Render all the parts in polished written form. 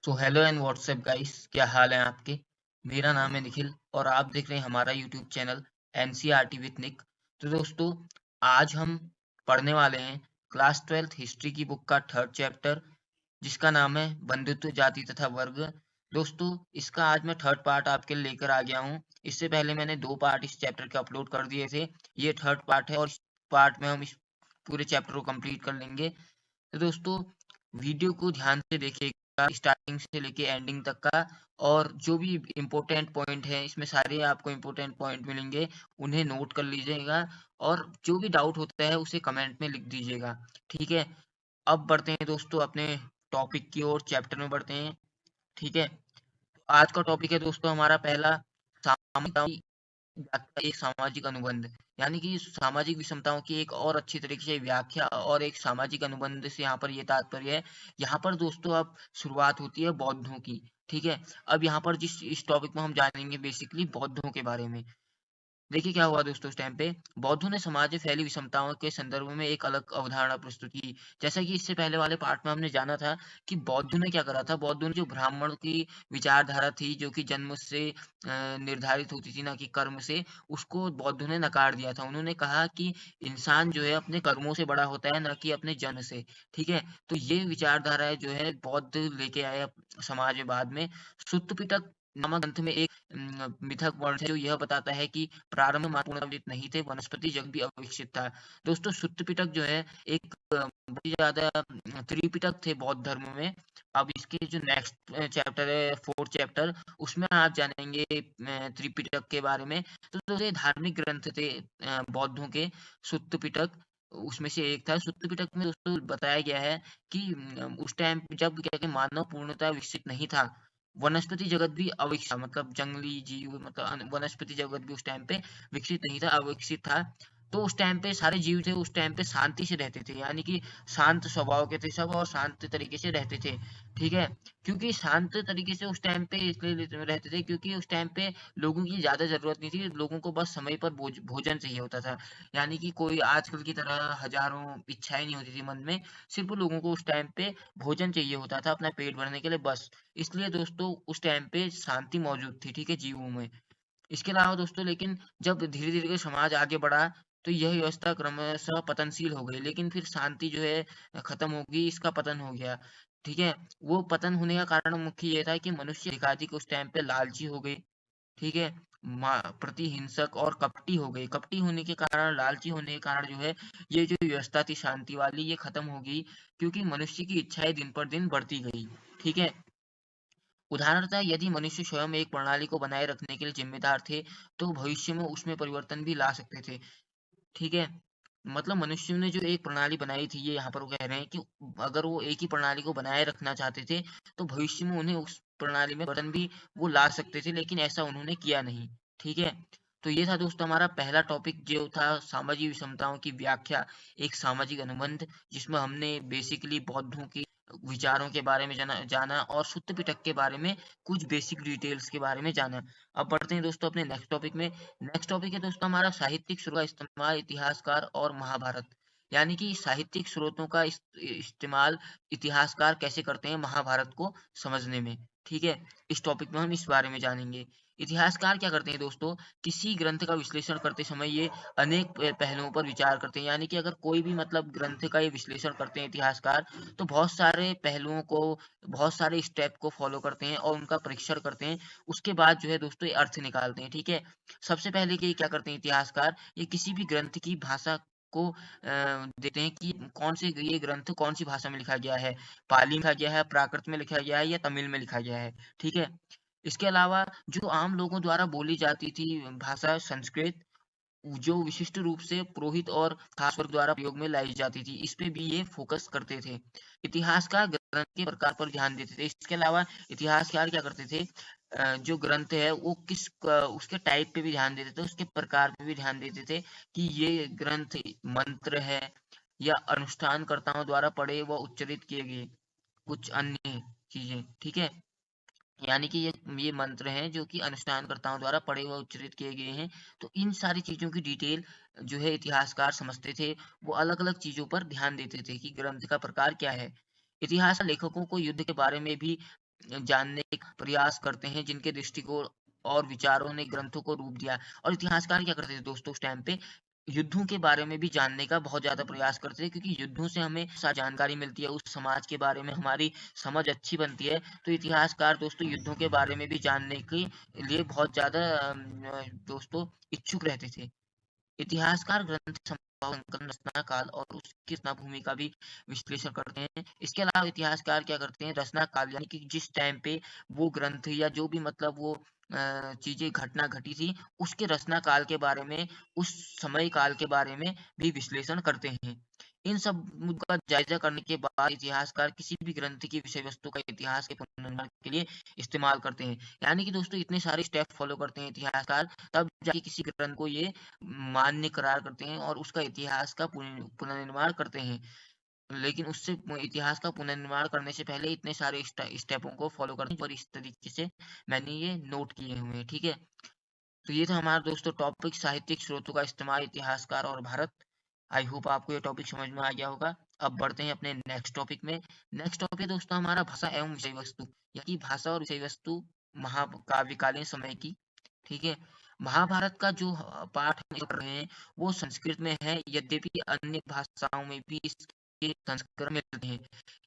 So hello and WhatsApp guys, क्या हाल है आपके। मेरा नाम है निखिल और आप देख रहे हैं हमारा यूट्यूब चैनल एनसीईआरटी विद निक। तो दोस्तों, आज हम पढ़ने वाले हैं क्लास 12th हिस्ट्री की बुक का थर्ड चैप्टर, जिसका नाम है बंधुत्व, जाति तथा वर्ग। दोस्तों, इसका आज मैं थर्ड पार्ट आपके लिए लेकर आ गया हूँ। इससे पहले मैंने 2 पार्ट इस चैप्टर के अपलोड कर दिए थे। ये थर्ड पार्ट है और इस पार्ट में हम इस पूरे चैप्टर को कंप्लीट कर लेंगे। तो दोस्तों, वीडियो को ध्यान से देखिएगा स्टार्टिंग से लेके एंडिंग तक का। और जो भी इम्पोर्टेंट पॉइंट है, इसमें सारे आपको इम्पोर्टेंट पॉइंट मिलेंगे, उन्हें नोट कर लीजिएगा। और जो भी डाउट होता है उसे कमेंट में लिख दीजिएगा। ठीक है, अब बढ़ते हैं दोस्तों अपने टॉपिक की ओर, चैप्टर में बढ़ते हैं। ठीक है, आज का टॉपिक है दोस्तों हमारा पहला, सामाजिक व्याख्या, एक सामाजिक अनुबंध। यानी कि सामाजिक विषमताओं की एक और अच्छी तरीके से व्याख्या और एक सामाजिक अनुबंध से यहाँ पर ये तात्पर्य है। यहाँ पर दोस्तों अब शुरुआत होती है बौद्धों की। ठीक है, अब यहाँ पर जिस इस टॉपिक में हम जानेंगे बेसिकली बौद्धों के बारे में। देखिए क्या हुआ दोस्तों, उस टाइम पे बौद्धों ने समाज में फैली विषमताओं के संदर्भ में एक अलग अवधारणा प्रस्तुत की। जैसा कि इससे पहले वाले पार्ट में हमने जाना था कि बौद्धों ने क्या करा था। बौद्धों ने जो ब्राह्मण की विचारधारा थी, जो कि जन्म से निर्धारित होती थी, ना कि कर्म से, उसको बौद्धों ने नकार दिया था। उन्होंने कहा कि इंसान जो है अपने कर्मों से बड़ा होता है, ना कि अपने जन्म से। ठीक है, तो ये विचारधारा जो है बौद्ध लेके आए समाज में बाद में। सुत्त पिटक नामक ग्रंथ में एक मिथक वर्ण है जो यह बताता है कि प्रारंभ में पूर्ण अविकसित नहीं थे, वनस्पति जग भी अविकसित था। दोस्तों, सुत्त पिटक जो है एक बहुत ज्यादा त्रिपिटक थे बौद्ध धर्म में। अब इसके जो नेक्स्ट चैप्टर है, फोर्थ चैप्टर, उसमें आप जानेंगे त्रिपिटक के बारे में। तो दोस्तों, ये धार्मिक ग्रंथ थे बौद्धों के, सुत्त पिटक उसमें से एक था। सुत्त पिटक में दोस्तों बताया गया है कि उस टाइम जब क्या कि मानव पूर्णतः विकसित नहीं था, वनस्पति जगत भी अविकसित, मतलब जंगली जीव, मतलब वनस्पति जगत भी उस टाइम पे विकसित नहीं था, अविकसित था। तो उस टाइम पे सारे जीव थे, उस टाइम पे शांति से रहते थे, यानी कि शांत स्वभाव के थे सब और शांत तरीके से रहते थे। ठीक है, क्योंकि शांत तरीके से उस टाइम पे इसलिए रहते थे क्योंकि उस टाइम पे लोगों की ज्यादा जरूरत नहीं थी, लोगों को बस समय पर भोजन चाहिए होता था। यानी कि कोई आजकल की तरह हजारों इच्छाएं नहीं होती थी मन में, सिर्फ लोगों को उस टाइम पे भोजन चाहिए होता था अपना पेट भरने के लिए, बस। इसलिए दोस्तों उस टाइम पे शांति मौजूद थी, ठीक है, जीवों में। इसके अलावा दोस्तों, लेकिन जब धीरे धीरे समाज आगे बढ़ा तो यह व्यवस्था क्रमशः पतनशील हो गई, लेकिन फिर शांति जो है खत्म हो गई, इसका पतन हो गया। ठीक है, वो पतन होने का कारण मुख्य ये था कि मनुष्य अधिकाधिक उस टाइम पे लालची हो गई। ठीक है, प्रतिहिंसक और कपटी हो गई। कपटी होने के कारण, लालची होने के कारण जो है ये जो व्यवस्था थी शांति वाली, ये खत्म हो गई, क्योंकि मनुष्य की इच्छाएं दिन पर दिन बढ़ती गई। ठीक है, उदाहरणतः यदि मनुष्य स्वयं एक प्रणाली को बनाए रखने के लिए जिम्मेदार थे, तो भविष्य में उसमें परिवर्तन भी ला सकते थे। ठीक है, मतलब मनुष्य ने जो एक प्रणाली बनाई थी, ये यहाँ पर वो कह रहे हैं कि अगर वो एक ही प्रणाली को बनाए रखना चाहते थे, तो भविष्य में उन्हें उस प्रणाली में परिवर्तन भी वो ला सकते थे, लेकिन ऐसा उन्होंने किया नहीं। ठीक है, तो ये था दोस्तों हमारा पहला टॉपिक, जो था सामाजिक विषमताओं की व्याख्या, एक सामाजिक अनुबंध, जिसमें हमने बेसिकली बौद्धों की विचारों के बारे में जाना और सुत्त पिटक के बारे में कुछ बेसिक डिटेल्स के बारे में जाना। अब बढ़ते हैं दोस्तों अपने नेक्स्ट टॉपिक में। नेक्स्ट टॉपिक है दोस्तों हमारा साहित्यिक स्रोत का इस्तेमाल, इतिहासकार और महाभारत। यानी कि साहित्यिक स्रोतों का इस्तेमाल इतिहासकार कैसे करते हैं महाभारत को समझने में। ठीक है, इस टॉपिक में हम इस बारे में जानेंगे। इतिहासकार क्या करते हैं दोस्तों, किसी ग्रंथ का विश्लेषण करते समय ये अनेक पहलुओं पर विचार करते हैं। यानी कि अगर कोई भी मतलब ग्रंथ का ये विश्लेषण करते हैं इतिहासकार, तो बहुत सारे पहलुओं को, बहुत सारे स्टेप को फॉलो करते हैं और उनका परीक्षण करते हैं। उसके बाद जो है दोस्तों ये अर्थ निकालते हैं। ठीक है, सबसे पहले कि क्या करते हैं इतिहासकार, ये किसी भी ग्रंथ की भाषा को देखते हैं कि कौन से ये ग्रंथ कौन सी भाषा में लिखा गया है, पाली में लिखा गया है, प्राकृत में लिखा गया है, या तमिल में लिखा गया है। ठीक है, इसके अलावा जो आम लोगों द्वारा बोली जाती थी भाषा संस्कृत, जो विशिष्ट रूप से पुरोहित और खास वर्ग द्वारा प्रयोग में लाई जाती थी, इस पे भी ये फोकस करते थे। इतिहासकार ग्रंथ के प्रकार पर ध्यान देते थे। इसके अलावा इतिहासकार क्या करते थे, जो ग्रंथ है वो उसके टाइप पे भी ध्यान देते थे, उसके प्रकार पे भी ध्यान देते थे कि ये ग्रंथ मंत्र है या अनुष्ठानकर्ताओं द्वारा पढ़े व उच्चरित किए गए कुछ अन्य चीजें। ठीक है, यानी कि ये मंत्र हैं जो कि अनुष्ठानकर्ताओं द्वारा पढ़े व उच्चारित किए गए हैं। तो इन सारी चीजों की डिटेल जो है इतिहासकार समझते थे। वो अलग अलग चीजों पर ध्यान देते थे कि ग्रंथ का प्रकार क्या है। इतिहास लेखकों को युद्ध के बारे में भी जानने का प्रयास करते हैं, जिनके दृष्टिकोण और विचारों ने ग्रंथों को रूप दिया। और इतिहासकार क्या करते थे दोस्तों उस टाइम पे, युद्धों के बारे में भी जानने का बहुत ज़्यादा प्रयास करते थे, क्योंकि युद्धों से हमें जानकारी मिलती है, उस समाज के बारे में हमारी समझ अच्छी बनती है। तो इतिहासकार दोस्तों युद्धों के बारे में भी जानने के लिए बहुत ज़्यादा दोस्तों इच्छुक रहते थे। इतिहासकार ग्रंथ संकलन रचना काल और उसकी रचना भूमि का भी विश्लेषण करते हैं। इसके अलावा इतिहासकार क्या करते हैं, रचना काल यानी कि जिस टाइम पे वो ग्रंथ या जो भी मतलब वो चीजें घटना घटी थी, उसके रचना काल के बारे में, उस समय काल के बारे में भी विश्लेषण करते हैं। इन सब का जायजा करने के बाद इतिहासकार किसी भी ग्रंथ की विषय वस्तु का इतिहास के पुनर्निर्माण के लिए इस्तेमाल करते हैं। यानी कि दोस्तों इतने सारे स्टेप फॉलो करते हैं इतिहासकार, तब जाके किसी ग्रंथ को ये मान्य करार करते हैं और उसका इतिहास का पुनर्निर्माण करते हैं। लेकिन उससे इतिहास का पुनर्निर्माण करने से पहले इतने सारे स्टेपों को फॉलो करते हैं और इस तरीके से मैंने ये नोट किए हुए हैं। ठीक है, तो ये था हमारा दोस्तों टॉपिक, साहित्यिक स्रोतों का इस्तेमाल, इतिहासकार और भारत। आई होप आपको ये टॉपिक समझ में आ गया होगा। अब बढ़ते हैं अपने नेक्स्ट टॉपिक में। नेक्स्ट टॉपिक दोस्तों हमारा भाषा एवं विषय वस्तु, यानी भाषा और विषय वस्तु महाकाव्यकालीन समय की। ठीक है, महाभारत का जो पाठ हम पढ़ रहे हैं वो संस्कृत में है, यद्यपि अन्य भाषाओं में भी इसके संस्करण मिलते हैं।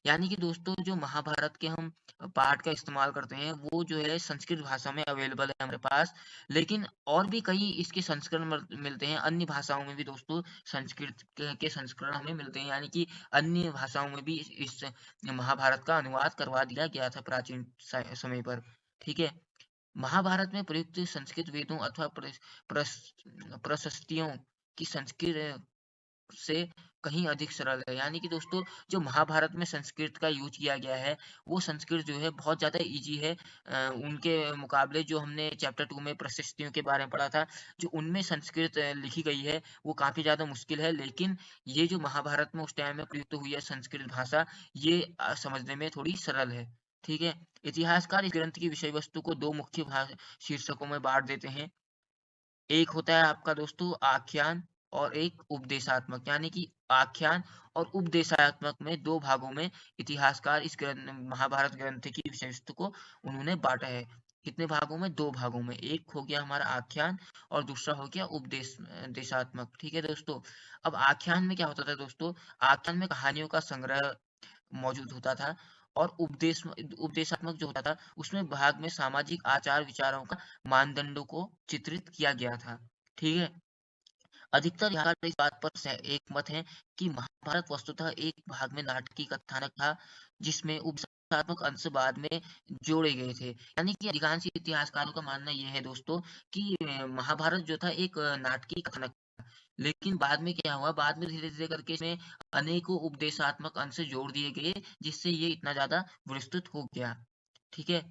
यानी कि दोस्तों जो महाभारत के हम पाठ का इस्तेमाल करते हैं वो जो है संस्कृत भाषा में अवेलेबल है हमारे पास, लेकिन और भी कई इसके संस्करण मिलते हैं अन्य भाषाओं में भी दोस्तों। संस्कृत के संस्करण हमें मिलते हैं, यानी कि अन्य भाषाओं में भी इस महाभारत का अनुवाद करवा दिया गया था प्राचीन समय पर। ठीक है, महाभारत में प्रयुक्त संस्कृत वेदों अथवा प्रशस्तियों की संस्कृत से कहीं अधिक सरल है। यानी कि दोस्तों जो महाभारत में संस्कृत का यूज किया गया है वो संस्कृत जो है बहुत ज़्यादा इजी है उनके मुकाबले। जो हमने चैप्टर 2 में प्रशस्तियों के बारे में पढ़ा था, जो उनमें संस्कृत लिखी गई है वो काफ़ी ज़्यादा मुश्किल है, लेकिन ये जो महाभारत में उस टाइम में प्रयुक्त हुई है संस्कृत भाषा, ये समझने में थोड़ी सरल है। ठीक है, इतिहासकार इस ग्रंथ की विषय वस्तु को दो मुख्य शीर्षकों में बांट देते हैं। एक होता है आपका दोस्तों आख्यान और एक उपदेशात्मक, यानी कि आख्यान और उपदेशात्मक में दो भागों में इतिहासकार इस ग्रंथ महाभारत ग्रंथ की विषय वस्तु को उन्होंने बांटा है। कितने भागों में? दो भागों में। एक हो गया हमारा आख्यान और दूसरा हो गया देशात्मक। ठीक है दोस्तों, अब आख्यान में क्या होता था दोस्तों, आख्यान में कहानियों का संग्रह मौजूद होता था, और उपदेशात्मक जो होता था उसमें भाग में सामाजिक आचार विचारों का मानदंडों को चित्रित किया गया था। ठीक है, अधिकतर यहाँ इस बात पर एक मत है कि महाभारत वस्तुतः एक भाग में नाटकीय कथानक था, जिसमें उपदेशात्मक अंश बाद में जोड़े गए थे। यानी कि अधिकांश इतिहासकारों का मानना यह है दोस्तों कि महाभारत जो था एक नाटकीय कथानक था, लेकिन बाद में क्या हुआ, बाद में धीरे धीरे करके इसमें अनेकों उपदेशात्मक अंश जोड़ दिए गए, जिससे ये इतना ज्यादा विस्तृत हो गया। ठीक है,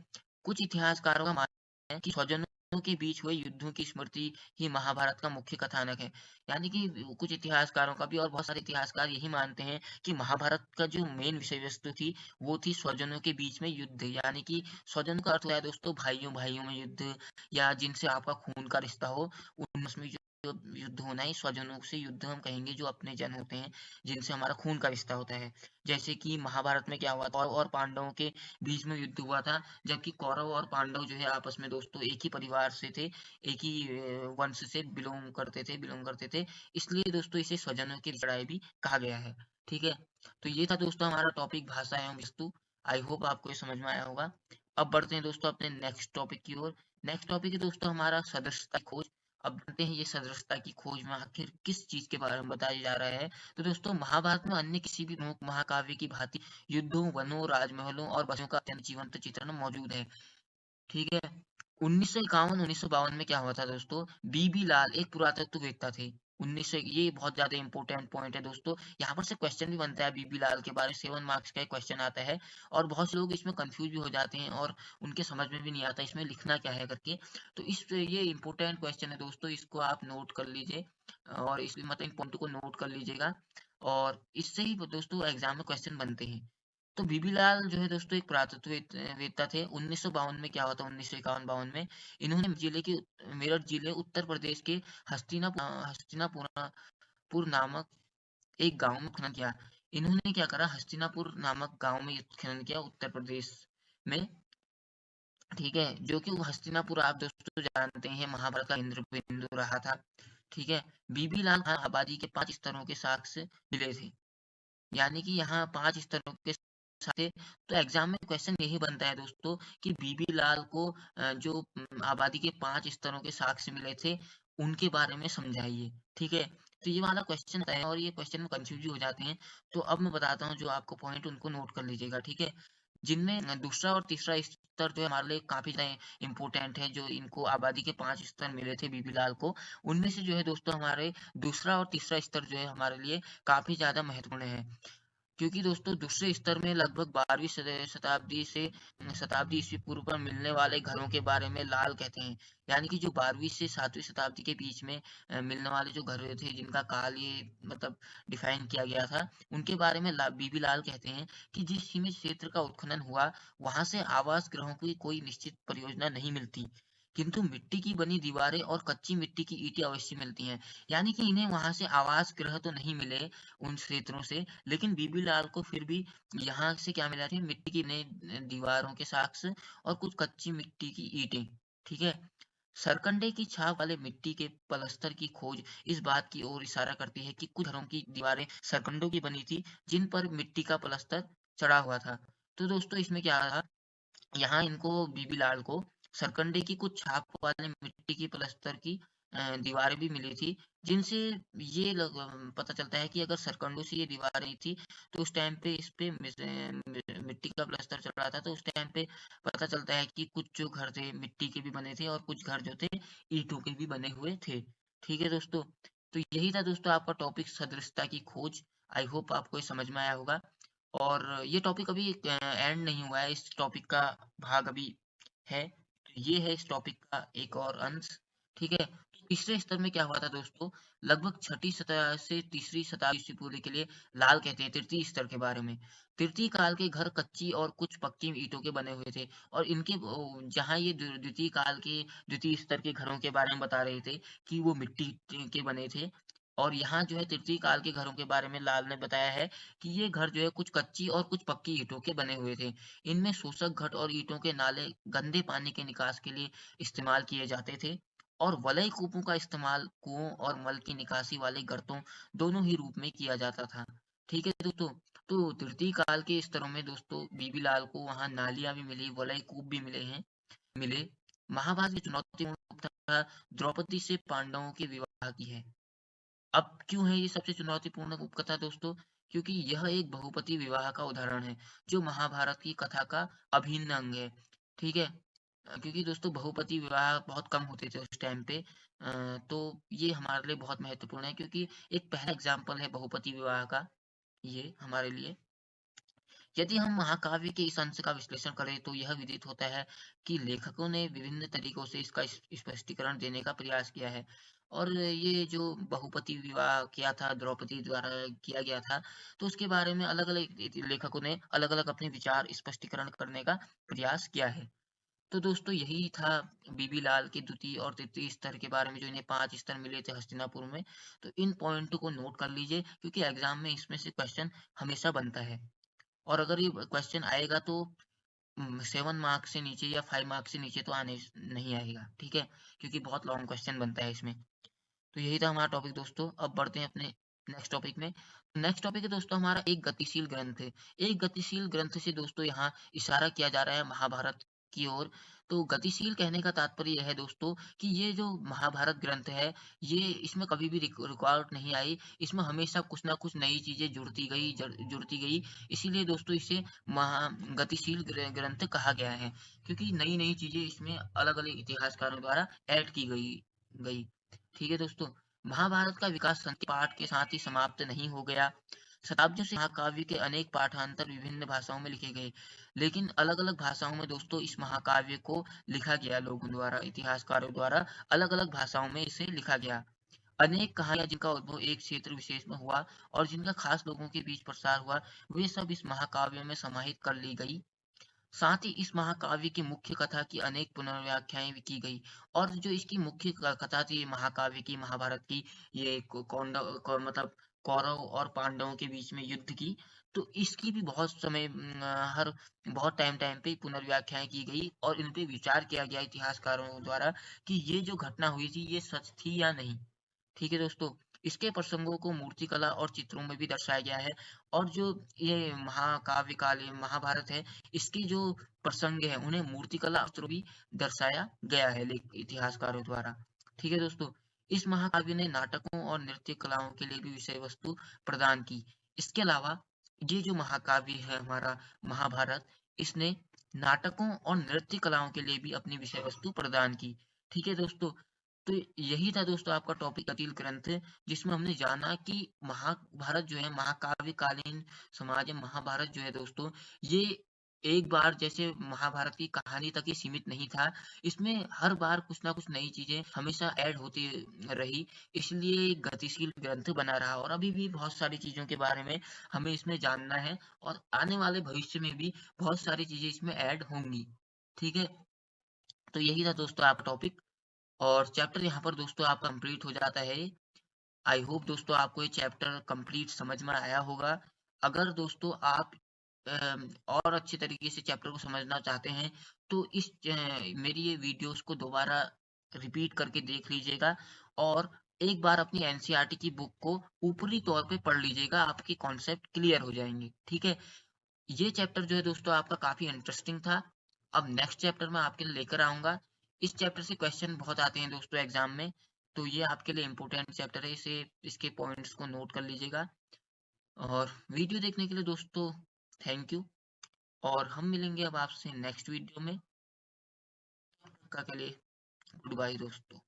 कुछ इतिहासकारों का मानना है कि स्वजनों के बीच हुए युद्धों की स्मृति ही महाभारत का मुख्य कथानक है। यानी कि कुछ इतिहासकारों का भी और बहुत सारे इतिहासकार यही मानते हैं कि महाभारत का जो मेन विषय वस्तु थी वो थी स्वजनों के बीच में युद्ध। यानी कि स्वजन का अर्थ होता है दोस्तों भाइयों भाइयों में युद्ध, या जिनसे आपका खून का रिश्ता हो उनमें जो युद्ध होना ही स्वजनों से युद्ध हम कहेंगे, जो अपने जन होते हैं जिनसे हमारा खून का रिश्ता होता है। जैसे कि महाभारत में क्या हुआ था, और पांडवों के बीच में युद्ध हुआ था, जबकि कौरव और पांडव जो है आपस में दोस्तों एक ही परिवार से थे, एक ही वंश से बिलोंग करते थे, इसलिए दोस्तों इसे स्वजनों की लड़ाई भी कहा गया है। ठीक है, तो ये था दोस्तों हमारा टॉपिक भाषा एवं वस्तु। आई होप आपको ये समझ में आया होगा। अब बढ़ते हैं दोस्तों अपने नेक्स्ट टॉपिक की ओर। नेक्स्ट टॉपिक है दोस्तों हमारा सदस्यता की खोज। अब जानते हैं ये सदस्यता की खोज में आखिर किस चीज के बारे में बताया जा रहा है। तो दोस्तों महाभारत में अन्य किसी भी प्रमुख महाकाव्य की भांति युद्धों, वनों, राजमहलों और बसों का अत्यंत जीवंत चित्रण मौजूद है। ठीक है, 1951-1952 में क्या हुआ था दोस्तों, बीबी लाल एक पुरातत्ववेत्ता थे। 1900, ये बहुत ज्यादा इंपॉर्टेंट पॉइंट है दोस्तों, यहाँ पर से क्वेश्चन भी बनता है बीबी लाल के बारे में, 7 मार्क्स का क्वेश्चन आता है, और बहुत से लोग इसमें कंफ्यूज भी हो जाते हैं और उनके समझ में भी नहीं आता इसमें लिखना क्या है करके। तो ये इंपॉर्टेंट क्वेश्चन है दोस्तों, इसको आप नोट कर लीजिए और इस मतलब पॉइंट को नोट कर लीजिएगा, और इससे ही दोस्तों एग्जाम में क्वेश्चन बनते हैं। तो बीबी लाल जो है दोस्तों एक पुरातत्ववेत्ता थे। 1952 में क्या हुआ था, 1951-52 में मेरठ जिले उत्तर प्रदेश के हस्तिनापुर नामक एक गांव में खनन किया। इन्होंने क्या करा, हस्तिनापुर नामक गांव में खनन किया उत्तर प्रदेश में। ठीक है, जो कि वो हस्तिनापुर आप दोस्तों जानते हैं महाभारत का केंद्र बिंदु रहा था। ठीक है, बीबी लाल यहाँ आबादी के 5 स्तरों के साक्ष्य मिले थे। यानी कि यहाँ 5 स्तरों के थे, तो एग्जाम में क्वेश्चन यही बनता है दोस्तों कि बीबी लाल को जो आबादी के 5 स्तरों के साक्ष्य मिले थे, उनके बारे में समझाइए। ठीक है, तो ये वाला क्वेश्चन है और ये क्वेश्चन में कंफ्यूज भी हो जाते हैं। तो अब मैं बताता हूँ जो आपको पॉइंट उनको नोट कर लीजिएगा। ठीक है, जिनमें दूसरा और तीसरा स्तर जो है हमारे लिए काफी ज्यादा इम्पोर्टेंट है, जो इनको आबादी के 5 स्तर मिले थे बीबी लाल को, उनमें से जो है दोस्तों हमारे दूसरा और तीसरा स्तर जो है हमारे लिए काफी ज्यादा महत्वपूर्ण है। क्योंकि दोस्तों दूसरे स्तर में लगभग 12वीं शताब्दी से शताब्दी ईस्वी पूर्व पर मिलने वाले घरों के बारे में लाल कहते हैं। यानी कि जो 12वीं से 7वीं शताब्दी के बीच में मिलने वाले जो घर थे जिनका काल ये मतलब डिफाइन किया गया था, उनके बारे में बीबी लाल कहते हैं कि जिस सीमित क्षेत्र का उत्खनन हुआ वहां से आवास गृहों की कोई निश्चित परियोजना नहीं मिलती, किंतु मिट्टी की बनी दीवारें और कच्ची मिट्टी की ईंटें अवश्य मिलती हैं। यानी कि इन्हें वहां से आवास गृह तो नहीं मिले उन क्षेत्रों से, लेकिन बीबी लाल को फिर भी यहाँ से क्या मिला थी, मिट्टी की नई दीवारों के साक्ष्य और कुछ कच्ची मिट्टी की ईंटें। ठीक है, सरकंडे की छाप वाले मिट्टी के पलस्तर की खोज इस बात की ओर इशारा करती है कि कुछ घरों की दीवारें सरकंडों की बनी थी जिन पर मिट्टी का पलस्तर चढ़ा हुआ था। तो दोस्तों इसमें क्या था, यहाँ इनको बीबी लाल को सरकंडे की कुछ छाप वाले मिट्टी की पलस्तर की दीवारें भी मिली थी, जिनसे पता चलता है कि अगर सरकंडों से ये दीवारें थी तो उस टाइम पे इस पे मिट्टी का प्लास्टर चल रहा था, तो उस टाइम पे पता चलता है कि कुछ जो घर थे मिट्टी के भी बने थे और कुछ घर जो थे ईंटों के भी बने हुए थे। ठीक है दोस्तों, तो यही था दोस्तों आपका टॉपिक सदृशता की खोज। आई होप आपको ये समझ में आया होगा। और ये टॉपिक अभी एंड नहीं हुआ है, इस टॉपिक का भाग अभी है। तो ये है इस टॉपिक का एक और अंश। ठीक है, तो तीसरे स्तर में क्या हुआ था दोस्तों, लगभग छठी शताब्दी से तीसरी शताब्दी ईस्वी पूर्व के लिए लाल कहते हैं तृतीय स्तर के बारे में। तृतीय काल के घर कच्ची और कुछ पक्की ईंटों के बने हुए थे, और इनके जहाँ ये द्वितीय काल के द्वितीय स्तर के घरों के बारे में बता रहे थे कि वो मिट्टी के बने थे, और यहाँ जो है तृतीय काल के घरों के बारे में लाल ने बताया है कि ये घर जो है कुछ कच्ची और कुछ पक्की ईंटों के बने हुए थे। इनमें शोषक घट और ईंटों के नाले गंदे पानी के निकास के लिए इस्तेमाल किए जाते थे, और वलय कूपों का इस्तेमाल कुओं और मल की निकासी वाले गर्तों दोनों ही रूप में किया जाता था। ठीक है दोस्तों, तो तृतीय काल के स्तरों में दोस्तों बीबी लाल को वहां नालियां भी मिली, वलय कूप भी मिले। महाभारत की चुनौतीपूर्ण तथा द्रौपदी से पांडवों के विवाह की है। अब क्यों है ये सबसे चुनौतीपूर्ण उपकथा दोस्तों? क्योंकि यह एक बहुपति विवाह का उदाहरण है, जो महाभारत की कथा का अभिन्न अंग है। ठीक है, क्योंकि दोस्तों बहुपति विवाह बहुत कम होते थे उस टाइम पे। तो ये हमारे लिए बहुत महत्वपूर्ण है, क्योंकि एक पहला एग्जाम्पल है बहुपति विवाह का ये हमारे लिए। यदि हम महाकाव्य के इस अंश का विश्लेषण करें तो यह विदित होता है कि लेखकों ने विभिन्न तरीकों से इसका स्पष्टीकरण देने का प्रयास किया है। और ये जो बहुपति विवाह किया था द्रौपदी द्वारा किया गया था, तो उसके बारे में अलग अलग लेखकों ने अलग अलग अपने विचार स्पष्टीकरण करने का प्रयास किया है। तो दोस्तों यही था बीबी लाल के द्वितीय और तृतीय स्तर के बारे में, जो इन्हें 5 स्तर मिले थे हस्तिनापुर में। तो इन पॉइंट को नोट कर लीजिए, क्योंकि एग्जाम में इसमें से क्वेश्चन हमेशा बनता है। और अगर ये क्वेश्चन आएगा तो 7 मार्क्स से नीचे या 5 मार्क्स से नीचे तो आने नहीं आएगा। ठीक है, क्योंकि बहुत लॉन्ग क्वेश्चन बनता है इसमें। तो यही था हमारा टॉपिक दोस्तों। अब बढ़ते हैं अपने नेक्स्ट टॉपिक में। नेक्स्ट टॉपिक है दोस्तों हमारा एक गतिशील ग्रंथ है। एक गतिशील ग्रंथ से दोस्तों यहाँ इशारा किया जा रहा है महाभारत की ओर। तो गतिशील कहने का तात्पर्य यह है दोस्तों कि ये जो महाभारत ग्रंथ है, ये इसमें कभी भी रुकावट नहीं आई। इसमें हमेशा कुछ ना कुछ नई चीजें जुड़ती गई। इसीलिए दोस्तों इसे महा गतिशील ग्रंथ कहा गया है, क्योंकि नई नई चीजें इसमें अलग अलग इतिहासकारों द्वारा ऐड की गई। ठीक है दोस्तों, महाभारत का विकास संस्कृत पाठ के साथ ही समाप्त नहीं हो गया। शताब्दियों से महाकाव्य के अनेक पाठांतर विभिन्न भाषाओं में लिखे गए, लेकिन अलग अलग भाषाओं में दोस्तों इस महाकाव्य को लिखा गया लोगों द्वारा, इतिहासकारों द्वारा अलग अलग भाषाओं में इसे लिखा गया। अनेक कहानियां जिनका उद्भव एक क्षेत्र विशेष में हुआ और जिनका खास लोगों के बीच प्रसार हुआ, वे सब इस महाकाव्य में समाहित कर ली गई। साथ ही इस महाकाव्य की मुख्य कथा की अनेक पुनर्व्याख्याएं भी की गई। और जो इसकी मुख्य कथा थी महाकाव्य की, महाभारत की, ये मतलब कौरव और पांडवों के बीच में युद्ध की। तो इसकी भी बहुत समय हर बहुत टाइम पे पुनर्व्याख्याएं की गई और इन पे विचार किया गया इतिहासकारों द्वारा कि ये जो घटना हुई थी ये सच थी या नहीं। ठीक है दोस्तों, इसके प्रसंगों को मूर्तिकला और चित्रों में भी दर्शाया गया है। और जो ये महाकाव्य काल महाभारत है, इसके जो प्रसंग है उन्हें मूर्तिकला अस्त्रों भी दर्शाया गया है इतिहासकारों द्वारा। ठीक है दोस्तों, इस महाकाव्य ने नाटकों और नृत्य कलाओं के लिए भी विषय वस्तु प्रदान की। इसके अलावा ये जो महाकाव्य है हमारा महाभारत, इसने नाटकों और नृत्य कलाओं के लिए भी अपनी विषय वस्तु प्रदान की। ठीक है दोस्तों, तो यही था दोस्तों आपका टॉपिक अतील ग्रंथ, जिसमें हमने जाना कि महाभारत जो है महाकाव्य कालीन समाज में महाभारत जो है दोस्तों, ये एक बार जैसे महाभारत की कहानी तक ही सीमित नहीं था। इसमें हर बार कुछ ना कुछ नई चीजें हमेशा ऐड होती रही, इसलिए एक गतिशील ग्रंथ बना रहा और अभी भी बहुत सारी चीजों के बारे में हमें इसमें जानना है और आने वाले भविष्य में भी बहुत सारी चीजें इसमें ऐड होंगी। ठीक है, तो यही था दोस्तों आपका टॉपिक और चैप्टर यहाँ पर दोस्तों आपका कंप्लीट हो जाता है। आई होप दोस्तों आपको ये चैप्टर कंप्लीट समझ में आया होगा। अगर दोस्तों आप और अच्छे तरीके से चैप्टर को समझना चाहते हैं तो मेरी ये वीडियोस को दोबारा रिपीट करके देख लीजिएगा और एक बार अपनी एनसीईआरटी की बुक को ऊपरी तौर पे पढ़ लीजिएगा, आपके कॉन्सेप्ट क्लियर हो जाएंगे। ठीक है, ये चैप्टर जो है दोस्तों आपका काफी इंटरेस्टिंग था। अब नेक्स्ट चैप्टर मैं आपके लिए लेकर आऊंगा। इस चैप्टर से क्वेश्चन बहुत आते हैं दोस्तों एग्जाम में, तो ये आपके लिए इम्पोर्टेंट चैप्टर है, इसे इसके पॉइंट्स को नोट कर लीजिएगा। और वीडियो देखने के लिए दोस्तों थैंक यू और हम मिलेंगे अब आपसे नेक्स्ट वीडियो में। तब तक के लिए गुड बाय दोस्तों।